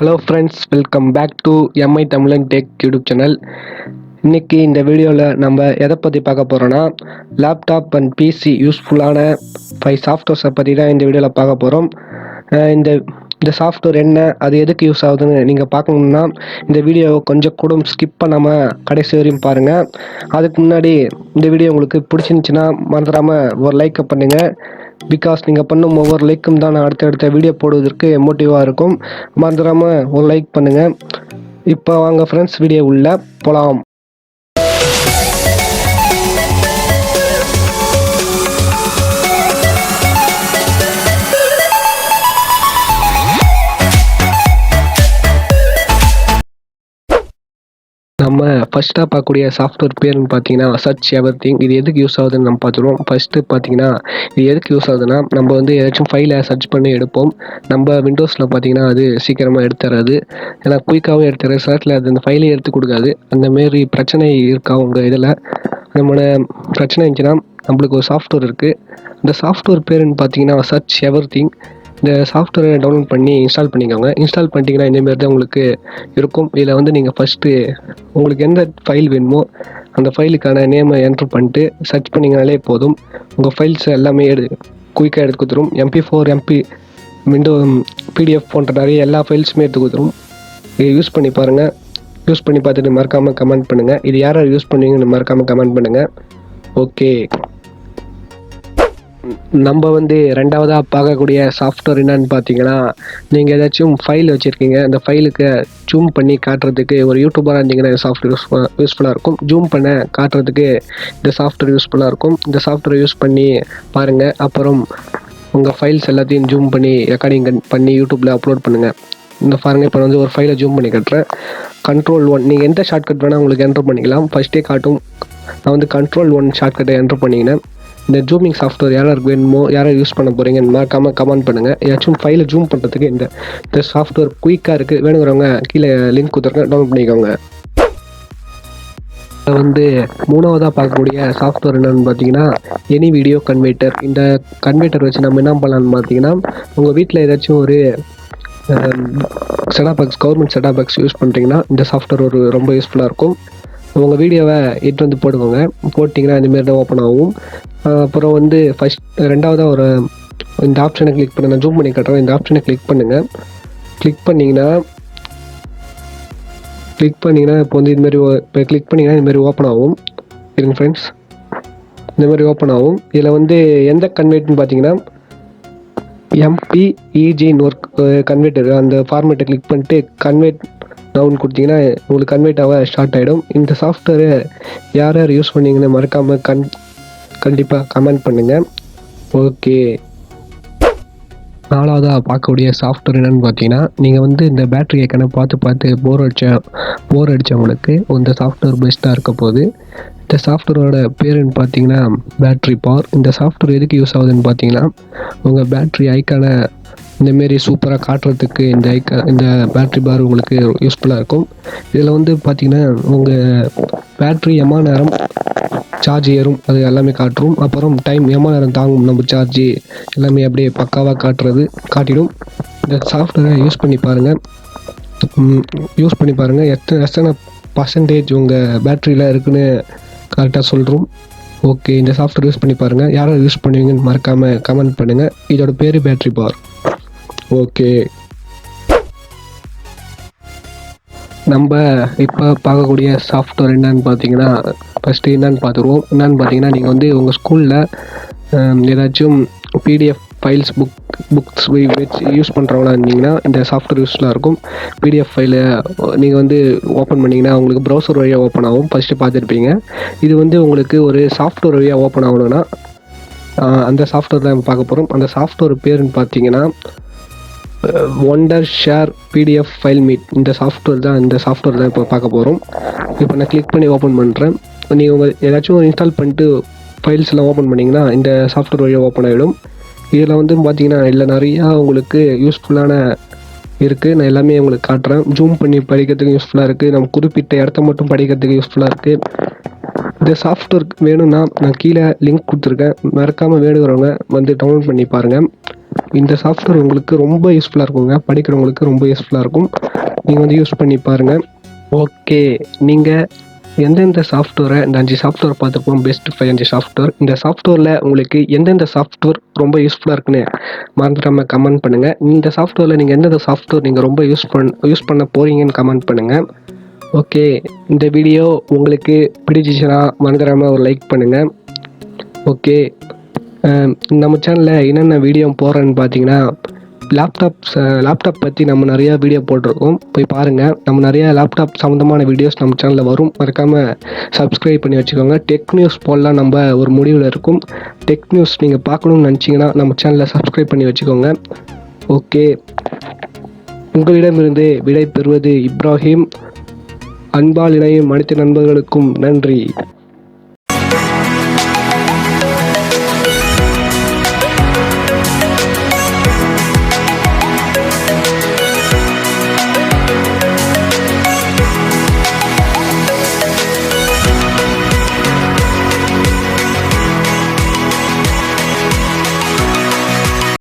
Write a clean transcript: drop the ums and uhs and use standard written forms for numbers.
Hello friends, welcome back to TAMILAN TECH YouTube channel. இன்றைக்கி இந்த வீடியோவில் நம்ம எதை பற்றி பார்க்க போகிறோன்னா, லேப்டாப் அண்ட் பிசி யூஸ்ஃபுல்லான 5 சாஃப்ட்வேர்ஸை பற்றி தான் இந்த வீடியோவில் பார்க்க போகிறோம். இந்த இந்த சாஃப்ட்வேர் என்ன, அது எதுக்கு யூஸ் ஆகுதுன்னு நீங்கள் பார்க்கணுன்னா இந்த வீடியோவை கொஞ்சம் கூட ஸ்கிப் பண்ணாமல் கடைசி வரையும் பாருங்கள். அதுக்கு முன்னாடி இந்த வீடியோ உங்களுக்கு பிடிச்சிருந்துச்சின்னா மறந்துடாமல் ஒரு லைக்கை பண்ணுங்கள். பிகாஸ் நீங்கள் பண்ணும் ஒவ்வொரு லைக்கும் தான் நான் அடுத்தடுத்த வீடியோ போடுவதற்கு மோட்டிவாக இருக்கும். மறந்துடாமல் ஒரு லைக் பண்ணுங்கள். இப்போ வாங்க ஃப்ரெண்ட்ஸ், வீடியோ உள்ள போகலாம். நம்ம ஃபஸ்ட்டாக பார்க்கக்கூடிய சாஃப்ட்வேர் பேருன்னு பார்த்தீங்கன்னா சர்ச் எவரிதிங். இது எதுக்கு யூஸ் ஆகுதுன்னு நம்ம பார்த்துருவோம். ஃபஸ்ட்டு பார்த்தீங்கன்னா இது எதுக்கு யூஸ் ஆகுதுன்னா, நம்ம வந்து ஏதாச்சும் ஃபைலை சர்ச் பண்ணி எடுப்போம். நம்ம விண்டோஸில் பார்த்தீங்கன்னா அது சீக்கிரமாக எடுத்துறாது. ஏன்னா குயிக்காகவும் எடுத்துறது, சிலத்தில் அது அந்த ஃபைலே எடுத்து கொடுக்காது. அந்தமாரி பிரச்சனை இருக்கா உங்கள் இதில்? நம்மளோட பிரச்சனை இருந்துச்சுன்னா நம்மளுக்கு ஒரு சாஃப்ட்வேர் இருக்குது. இந்த சாஃப்ட்வேர் பேருன்னு பார்த்தீங்கன்னா சர்ச் எவரிதிங். இந்த சாஃப்ட்வேரை டவுன்லோட் பண்ணி இன்ஸ்டால் பண்ணிக்கோங்க. இன்ஸ்டால் பண்ணிட்டீங்கன்னா இந்தமாரி தான் உங்களுக்கு இருக்கும். இதில் வந்து நீங்கள் ஃபஸ்ட்டு உங்களுக்கு எந்த ஃபைல் வேணுமோ அந்த ஃபைலுக்கான நேமை என்ட்ரு பண்ணிட்டு சர்ச் பண்ணிங்கனாலே போதும். உங்கள் ஃபைல்ஸ் எல்லாமே குயிக்காக எடுத்து கொடுத்துரும். MP4, MP, விண்டோ, PDF போன்ற நிறைய எல்லா ஃபைல்ஸுமே எடுத்து கொடுத்துரும். இதை யூஸ் பண்ணி பாருங்கள். யூஸ் பண்ணி பார்த்துட்டு மறக்காமல் கமெண்ட் பண்ணுங்கள். இது யார் யூஸ் பண்ணுவீங்கன்னு மறக்காமல் கமெண்ட் பண்ணுங்கள். ஓகே, நம்ம வந்து ரெண்டாவதாக பார்க்கக்கூடிய சாஃப்ட்வேர் என்னன்னு பார்த்தீங்கன்னா, நீங்கள் ஏதாச்சும் ஃபைல் வச்சுருக்கீங்க, அந்த ஃபைலுக்கு ஜூம் பண்ணி காட்டுறதுக்கு ஒரு யூடியூபராக இருந்தீங்கன்னா இந்த சாஃப்ட்வேர் யூஸ்ஃபுல்லாக இருக்கும். ஜூம் பண்ண காட்டுறதுக்கு இந்த சாஃப்ட்வேர் யூஸ்ஃபுல்லாக இருக்கும். இந்த சாஃப்ட்வேர் யூஸ் பண்ணி பாருங்கள். அப்புறம் உங்கள் ஃபைல்ஸ் எல்லாத்தையும் ஜூம் பண்ணி ரெக்கார்டிங் பண்ணி யூடியூப்பில் அப்லோட் பண்ணுங்கள். இந்த பாருங்கள், இப்போ வந்து ஒரு ஃபைலை ஜூம் பண்ணி காட்டுறேன். Ctrl+1 நீங்கள் எந்த ஷார்ட்கட் வேணால் உங்களுக்கு என்ட்ரு பண்ணிக்கலாம். ஃபஸ்ட்டே காட்டும். நான் வந்து Ctrl+1 ஷார்ட்கட்டை என்ட்ரு பண்ணிக்கினேன். இந்த ஜூமிங் சாஃப்ட்வேர் யாருக்கு வேணுமோ, யாரை யூஸ் பண்ண போகிறீங்கன்னு மறக்காமல் கமெண்ட் பண்ணுங்கள். ஏதாச்சும் ஃபைலை ஜூம் பண்ணுறதுக்கு இந்த சாஃப்ட்வேர் குயிக்காக இருக்குது. வேணுங்கிறவங்க கீழே லிங்க் கொடுத்துருக்கேன், டவுன்லோட் பண்ணிக்கோங்க. வந்து மூணாவதாக பார்க்கக்கூடிய சாஃப்ட்வேர் என்னென்னு பார்த்தீங்கன்னா எனி வீடியோ கன்வெர்ட்டர். இந்த கன்வெர்ட்டர் வச்சு நம்ம என்ன பண்ணலான்னு பார்த்தீங்கன்னா, உங்கள் வீட்டில் ஏதாச்சும் ஒரு set top box, government set top box use பண்ணுறீங்கன்னா இந்த சாஃப்ட்வேர் ஒரு ரொம்ப யூஸ்ஃபுல்லாக இருக்கும். உங்கள் வீடியோவை எட்டு வந்து போட்டுக்கோங்க. போட்டிங்கன்னா இந்தமாரி தான் ஓப்பன் ஆகும். அப்புறம் வந்து ரெண்டாவதாக இந்த ஆப்ஷனை கிளிக் பண்ண, நான் ஜூம் பண்ணி காட்டுறேன். இந்த ஆப்ஷனை கிளிக் பண்ணுங்கள். கிளிக் பண்ணிங்கன்னா இப்போ வந்து இதுமாரி இப்போ கிளிக் பண்ணிங்கன்னா இதுமாரி ஓப்பன் ஆகும். இருங்க ஃப்ரெண்ட்ஸ், இந்தமாரி ஓப்பன் ஆகும். இதில் வந்து எந்த கன்வெர்ட்னு பார்த்தீங்கன்னா MPEGன்னு ஒரு கன்வெர்ட்டர். அந்த ஃபார்மேட்டை கிளிக் பண்ணிட்டு கன்வெர்ட் டவுன் கொடுத்தீங்கன்னா உங்களுக்கு கன்வெர்ட் ஆக ஸ்டார்ட் ஆகிடும். இந்த சாஃப்ட்வேரை யார் யார் யூஸ் பண்ணீங்கன்னு மறக்காமல் கண்டிப்பாக கமெண்ட் பண்ணுங்கள். ஓகே, நாலாவதாக பார்க்கக்கூடிய சாஃப்ட்வேர் என்னென்னு பார்த்தீங்கன்னா, நீங்கள் வந்து இந்த பேட்ரி ஏற்கனவே பார்த்து போர் அடித்தவங்களுக்கு இந்த சாஃப்ட்வேர் பெஸ்ட்டாக இருக்க போகுது. இந்த சாஃப்ட்வேரோட பேருன்னு பார்த்தீங்கன்னா பேட்ரி பவர். இந்த சாஃப்ட்வேர் எதுக்கு யூஸ் ஆகுதுன்னு பார்த்தீங்கன்னா, உங்கள் பேட்ரி ஐக்கானை இந்தமாரி சூப்பராக காட்டுறதுக்கு இந்த பேட்ரி பார் உங்களுக்கு யூஸ்ஃபுல்லாக இருக்கும். இதில் வந்து பார்த்தீங்கன்னா உங்கள் பேட்ரி எம்மா நேரம் சார்ஜ் ஏறும் அது எல்லாமே காட்டும். அப்புறம் டைம் எம்மா நேரம் தாங்கும் நம்ம சார்ஜ் எல்லாமே அப்படியே பக்காவாக காட்டிடும். இந்த சாஃப்ட்வேரை யூஸ் பண்ணி பாருங்கள். எத்தனை பர்சன்டேஜ் உங்கள் பேட்ரியில் இருக்குன்னு கரெக்டாக சொல்கிறோம். ஓகே, இந்த சாஃப்ட்வேர் யூஸ் பண்ணி பாருங்கள். யாரும் யூஸ் பண்ணுவீங்கன்னு மறக்காமல் கமெண்ட் பண்ணுங்கள். இதோட பேர் பேட்ரி பார். ஓகே, நம்ம இப்போ பார்க்கக்கூடிய சாஃப்ட்வேர் என்னன்னு பார்த்தீங்கன்னா, ஃபஸ்ட்டு என்னன்னு பார்த்துருவோம். என்னன்னு பார்த்தீங்கன்னா, நீங்கள் வந்து உங்கள் ஸ்கூலில் ஏதாச்சும் PDF ஃபைல்ஸ் புக்ஸ் வச்சு யூஸ் பண்ணுறவங்களா இருந்தீங்கன்னா இந்த சாஃப்ட்வேர் யூஸ்ஃபுல்லாக இருக்கும். PDF ஃபைலை நீங்கள் வந்து ஓப்பன் பண்ணிங்கன்னா உங்களுக்கு ப்ரௌசர் வழியாக ஓப்பன் ஆகும். ஃபஸ்ட்டு பார்த்துருப்பீங்க. இது வந்து உங்களுக்கு ஒரு சாஃப்ட்வேர் வழியாக ஓப்பன் ஆகணும்னா அந்த சாஃப்ட்வேர் தான் பார்க்க போகிறோம். அந்த சாஃப்ட்வேர் பேருன்னு பார்த்தீங்கன்னா Wondershare PDF ஃபைல் மீட். இந்த சாஃப்ட்வேர் தான் இப்போ பார்க்க போகிறோம். இப்போ நான் கிளிக் பண்ணி ஓப்பன் பண்ணுறேன். நீங்கள் ஏதாச்சும் இன்ஸ்டால் பண்ணிட்டு ஃபைல்ஸ் எல்லாம் ஓப்பன் பண்ணிங்கன்னா இந்த சாஃப்ட்வேர் வழியாக ஓப்பன் ஆகிடும். இதில் வந்து பார்த்தீங்கன்னா இதில் நிறையா உங்களுக்கு யூஸ்ஃபுல்லான இருக்குது. நான் எல்லாமே உங்களுக்கு காட்டுறேன். ஜூம் பண்ணி படிக்கிறதுக்கு யூஸ்ஃபுல்லாக இருக்குது. நம்ம குறிப்பிட்ட இடத்த மட்டும் படிக்கிறதுக்கு யூஸ்ஃபுல்லாக இருக்குது. இந்த சாஃப்ட்வேர் வேணும்னா நான் கீழே லிங்க் கொடுத்துருக்கேன். மறக்காமல் வேணுங்கிறவங்க வந்து டவுன்லோட் பண்ணி பாருங்கள். இந்த சாஃப்ட்வேர் உங்களுக்கு ரொம்ப யூஸ்ஃபுல்லாக இருக்குங்க. படிக்கிறவங்களுக்கு ரொம்ப யூஸ்ஃபுல்லாக இருக்கும். நீங்கள் வந்து யூஸ் பண்ணி பாருங்கள். ஓகே, நீங்கள் எந்தெந்த சாஃப்ட்வேரை இந்த 5 சாஃப்ட்வேர் பார்த்துருப்போம். Best 5 software. இந்த சாஃப்ட்வேரில் உங்களுக்கு எந்தெந்த சாஃப்ட்வேர் ரொம்ப யூஸ்ஃபுல்லாக இருக்குன்னு மறந்துடாமல் கமெண்ட் பண்ணுங்கள். இந்த சாஃப்ட்வேரில் நீங்கள் எந்தெந்த சாஃப்ட்வேர் நீங்கள் ரொம்ப யூஸ் பண்ண போகிறீங்கன்னு கமெண்ட் பண்ணுங்கள். ஓகே, இந்த வீடியோ உங்களுக்கு பிடிச்சிச்சுன்னா மறந்துடாமல் ஒரு லைக் பண்ணுங்கள். ஓகே, நம்ம சேனலில் என்னென்ன வீடியோ போடுறேன்னு பார்த்தீங்கன்னா, லேப்டாப் பற்றி நம்ம நிறையா வீடியோ போட்டிருக்கோம். போய் பாருங்கள். நம்ம நிறையா லேப்டாப் சம்மந்தமான வீடியோஸ் நம்ம சேனலில் வரும். மறக்காமல் சப்ஸ்கிரைப் பண்ணி வச்சுக்கோங்க. டெக் நியூஸ் போடலாம் நம்ம ஒரு முடிவில் இருக்கும். டெக் நியூஸ் நீங்கள் பார்க்கணுன்னு நினச்சிங்கன்னா நம்ம சேனலை சப்ஸ்கிரைப் பண்ணி வச்சுக்கோங்க. ஓகே, உங்களிடமிருந்து விடை பெறுவது இப்ராஹிம். அன்பால் இணையும் அனைத்து நண்பர்களுக்கும் நன்றி.